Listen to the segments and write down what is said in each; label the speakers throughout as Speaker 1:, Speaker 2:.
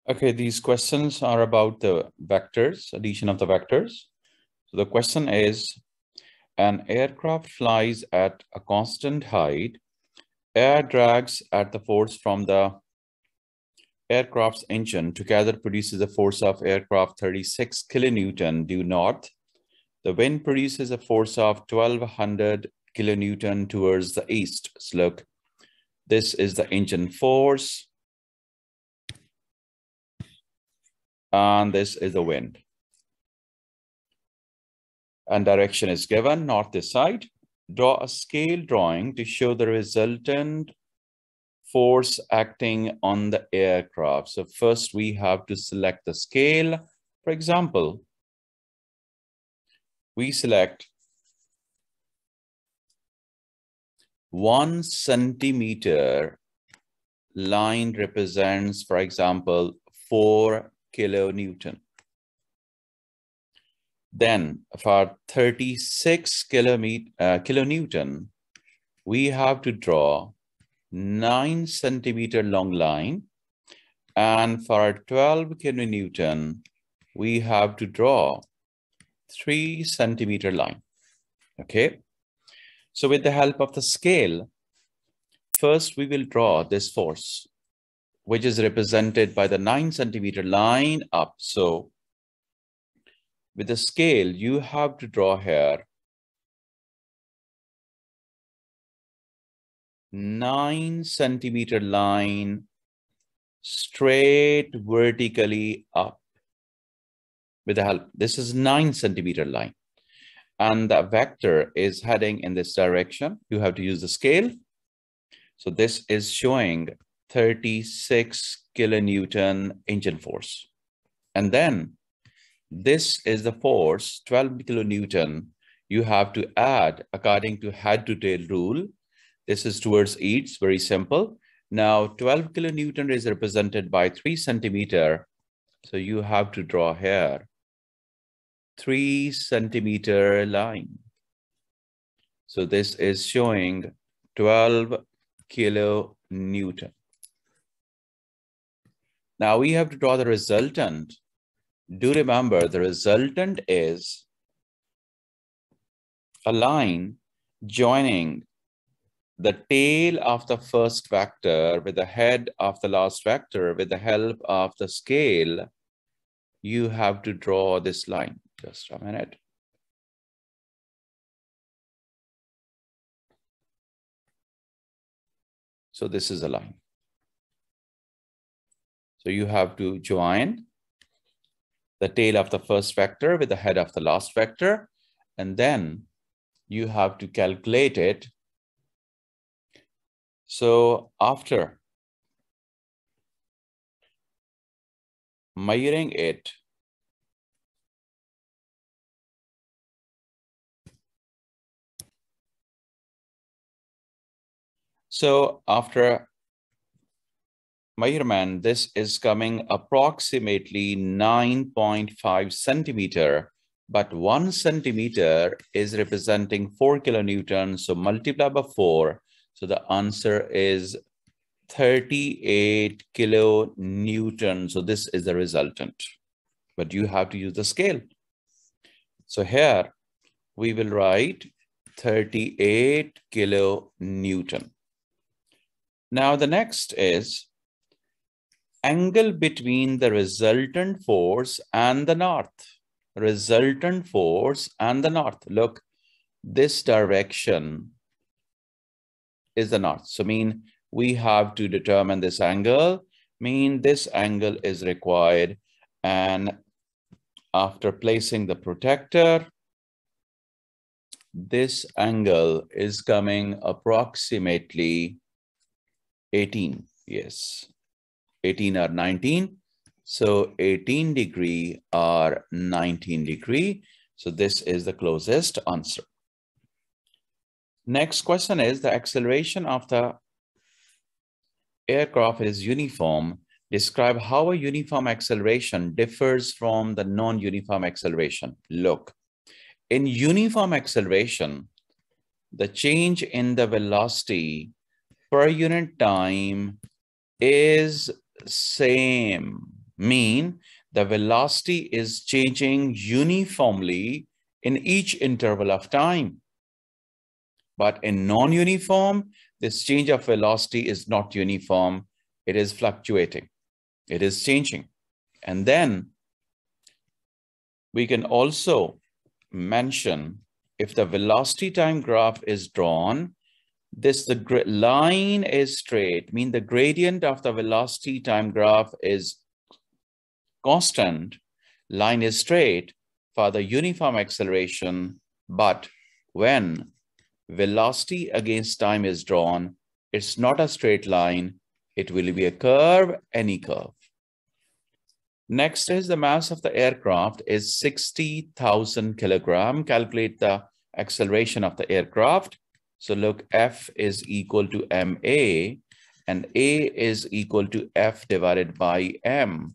Speaker 1: Okay, these questions are about the vectors, addition of the vectors. So the question is, an aircraft flies at a constant height. Air drags at the force from the aircraft's engine together produces a force of aircraft 36 kilonewton due north. The wind produces a force of 1200 kilonewton towards the east. So look, this is the engine force. And this is the wind. And direction is given, north this side. Draw a scale drawing to show the resultant force acting on the aircraft. So first we have to select the scale. For example, we select 1 centimeter line represents, for example, 4 kilonewton. Then for 36 kilonewton, we have to draw 9 centimeter long line. And for 12 kilonewton, we have to draw 3 centimeter line. Okay. So with the help of the scale, first we will draw this force, which is represented by the 9 centimeter line up. So with the scale, you have to draw here 9 centimeter line straight vertically up. With the help, this is 9 centimeter line. And the vector is heading in this direction. You have to use the scale. So this is showing 36 kilonewton engine force. And then this is the force, 12 kilonewton. You have to add according to head to tail rule. This is towards east, very simple. Now 12 kilonewton is represented by 3 centimeter. So you have to draw here 3 centimeter line. So this is showing 12 kilonewton. Now we have to draw the resultant. Do remember the resultant is a line joining the tail of the first vector with the head of the last vector. With the help of the scale, you have to draw this line. Just a minute. So this is a line. So you have to join the tail of the first vector with the head of the last vector, and then you have to calculate it. So after measuring it, so after measurement, this is coming approximately 9.5 centimeter, but 1 centimeter is representing 4 kilonewtons. So multiply by 4. So the answer is 38 kilonewton. So this is the resultant, but you have to use the scale. So here we will write 38 kilonewton. Now the next is angle between the resultant force and the north. Resultant force and the north. Look, this direction is the north. So mean we have to determine this angle. Mean this angle is required. And after placing the protector, this angle is coming approximately 18. Yes. 18 or 19. So 18 degree or 19 degree. So this is the closest answer. Next question is the acceleration of the aircraft is uniform. Describe how a uniform acceleration differs from the non-uniform acceleration. Look, in uniform acceleration, the change in the velocity per unit time is same. mean the velocity is changing uniformly in each interval of time. But in non-uniform, this change of velocity is not uniform. It is fluctuating. It is changing. And then we can also mention if the velocity time graph is drawn, the line is straight, mean the gradient of the velocity time graph is constant, line is straight for the uniform acceleration, but when velocity against time is drawn, it's not a straight line, it will be a curve, any curve. Next is the mass of the aircraft is 60,000 kilogram. Calculate the acceleration of the aircraft. So look, F is equal to ma, and A is equal to F divided by m.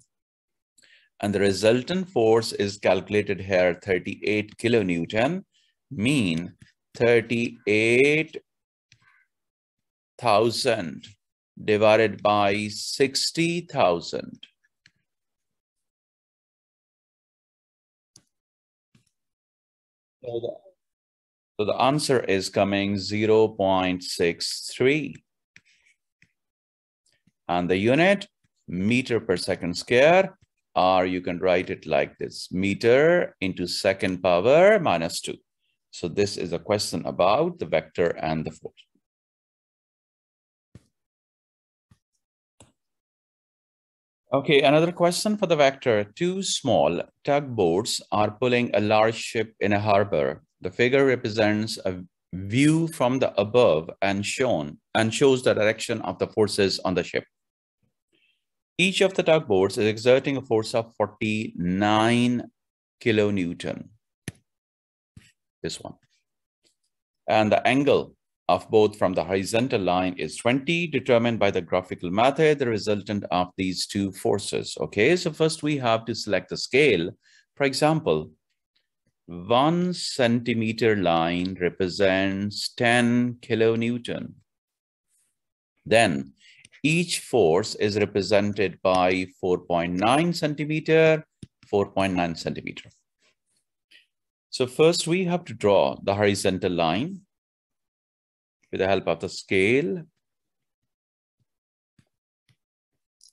Speaker 1: And the resultant force is calculated here, 38 kilonewton, mean 38,000 divided by 60,000. So the answer is coming 0.63. And the unit, meter per second square, or you can write it like this, meter into second power minus 2. So this is a question about the vector and the force. Okay, another question for the vector. Two small tugboats are pulling a large ship in a harbor. The figure represents a view from the above and shows the direction of the forces on the ship. Each of the tugboats is exerting a force of 49 kilonewton. This one. And the angle of both from the horizontal line is 20, determined by the graphical method, the resultant of these two forces. Okay, so first we have to select the scale. For example, 1 centimeter line represents 10 kilonewton. Then each force is represented by 4.9 centimeter, 4.9 centimeter. So first we have to draw the horizontal line with the help of the scale.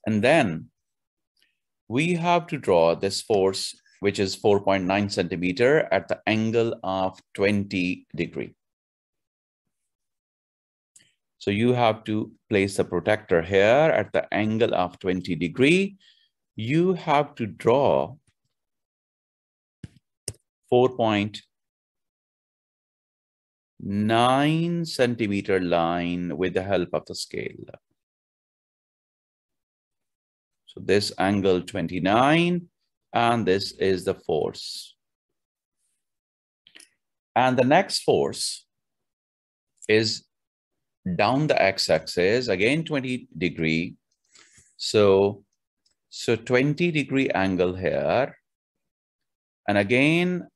Speaker 1: And then we have to draw this force, which is 4.9 centimeter at the angle of 20 degree. So you have to place the protector here at the angle of 20 degree. You have to draw 4.9 centimeter line with the help of the scale. So this angle 29, and this is the force. And the next force is down the x-axis, again 20 degree. So 20 degree angle here, and again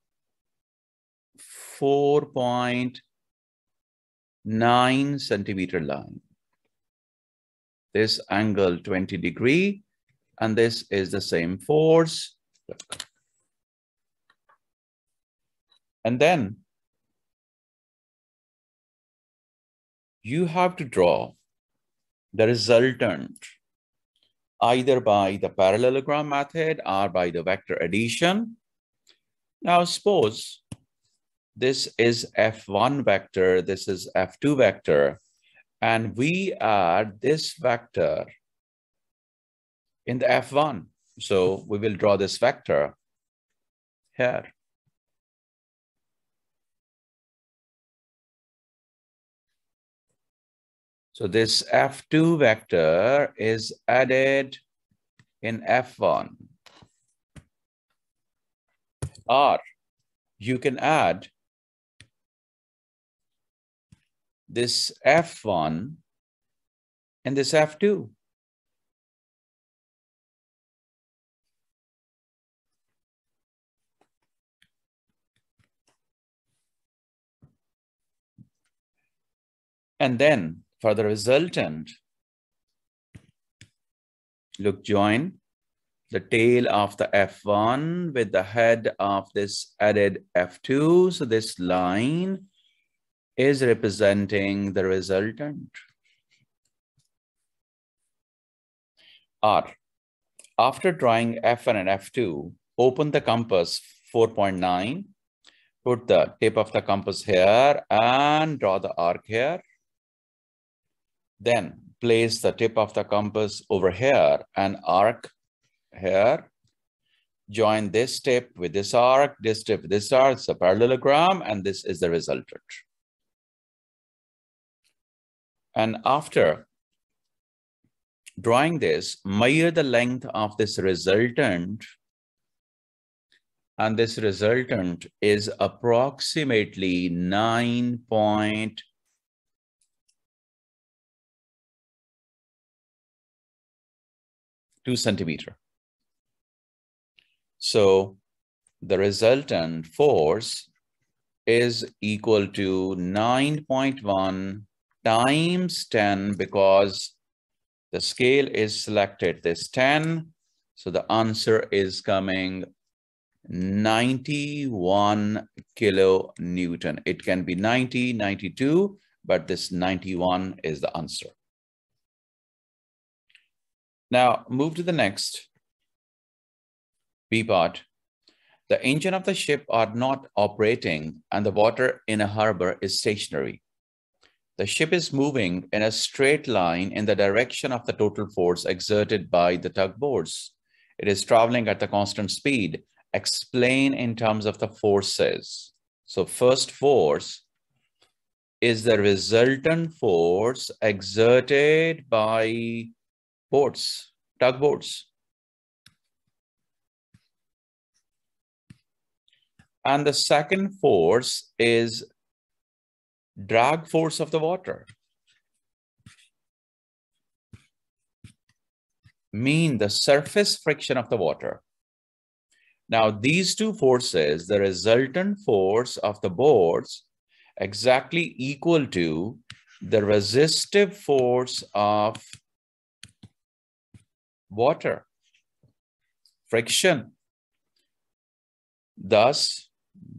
Speaker 1: 4.9 centimeter line. This angle 20 degree, and this is the same force. And then you have to draw the resultant either by the parallelogram method or by the vector addition. Now suppose this is F1 vector, this is F2 vector, and we add this vector in the F1. So we will draw this vector here. So this F2 vector is added in F1. Or you can add this F1 and this F2. And then for the resultant, look, join the tail of the F1 with the head of this added F2. So this line is representing the resultant. R. After drawing F1 and F2, open the compass 4.9, put the tip of the compass here and draw the arc here. Then place the tip of the compass over here and arc here. Join this tip with this arc, this tip with this arc. It's a parallelogram, and this is the resultant. And after drawing this, measure the length of this resultant. And this resultant is approximately 9.2 centimeter. So the resultant force is equal to 9.1 times 10, because the scale is selected this 10. So the answer is coming 91 kilonewton. It can be 90, 92, but this 91 is the answer. Now move to the next B part. The engine of the ship are not operating and the water in a harbor is stationary. The ship is moving in a straight line in the direction of the total force exerted by the tugboats. It is traveling at a constant speed. Explain in terms of the forces. So first force is the resultant force exerted by boats, tugboats. And the second force is drag force of the water. Mean the surface friction of the water. Now these two forces, the resultant force of the boats, exactly equal to the resistive force of water, friction. Thus,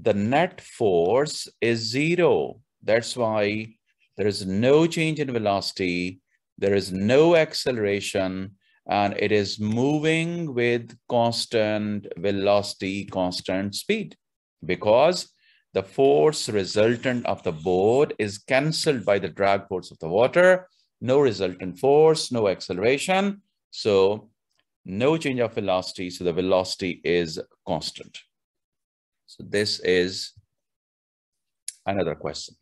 Speaker 1: the net force is 0. That's why there is no change in velocity, there is no acceleration, and it is moving with constant velocity, constant speed, because the force resultant of the boat is cancelled by the drag force of the water. No resultant force, no acceleration. So no change of velocity. So the velocity is constant. So this is another question.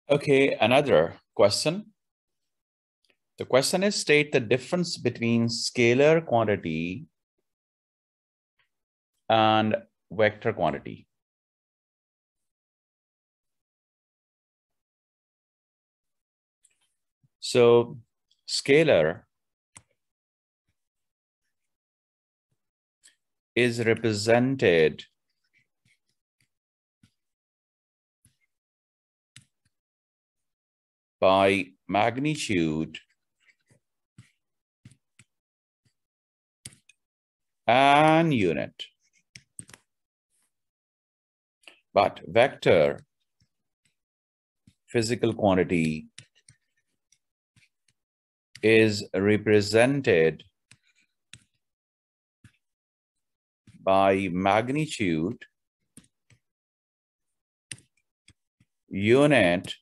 Speaker 1: Okay, another question. The question is, state the difference between scalar quantity and vector quantity. So scalar is represented by magnitude and unit. But vector, physical quantity, is represented by magnitude, unit,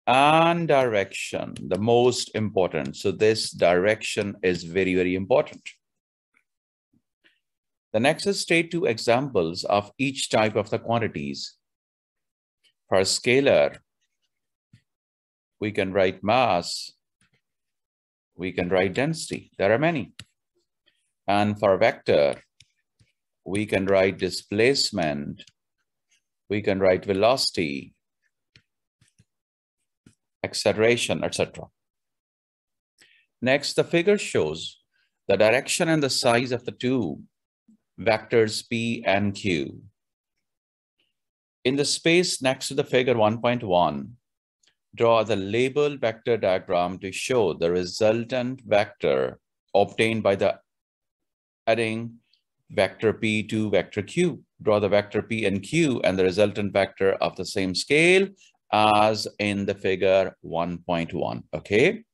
Speaker 1: and direction, the most important. So this direction is very, very important. The next is state 2 examples of each type of the quantities. For scalar, we can write mass, we can write density. There are many. And for vector, we can write displacement, we can write velocity, acceleration, etc. Next, the figure shows the direction and the size of the two vectors P and Q. In the space next to the figure 1.1, Draw the label vector diagram to show the resultant vector obtained by the adding vector P to vector Q. Draw the vector P and Q and the resultant vector of the same scale as in the figure 1.1, okay?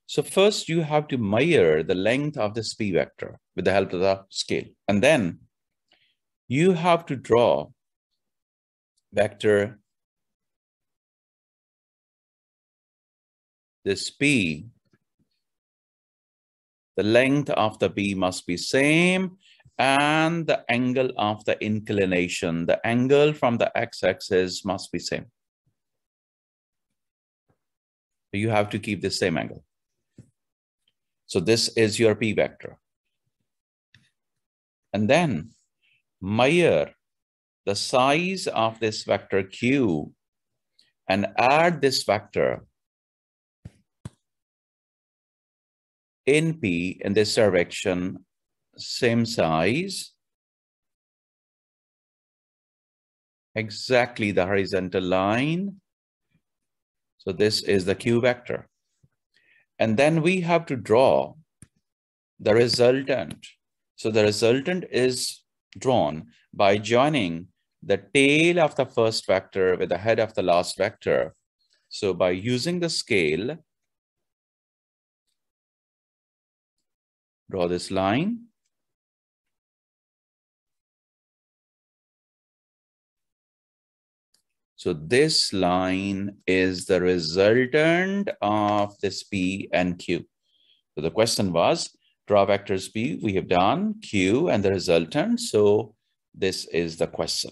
Speaker 1: So first you have to measure the length of this P vector with the help of the scale. And then you have to draw vector this P. The length of the P must be same and the angle of the inclination, the angle from the x-axis must be same. You have to keep the same angle. So this is your P vector. And then measure the size of this vector Q and add this vector in P in this direction, same size, exactly the horizontal line. So this is the Q vector. And then we have to draw the resultant. So the resultant is drawn by joining the tail of the first vector with the head of the last vector. So by using the scale, draw this line. So this line is the resultant of this P and Q. So the question was, draw vectors P, we have done, Q and the resultant. So this is the question.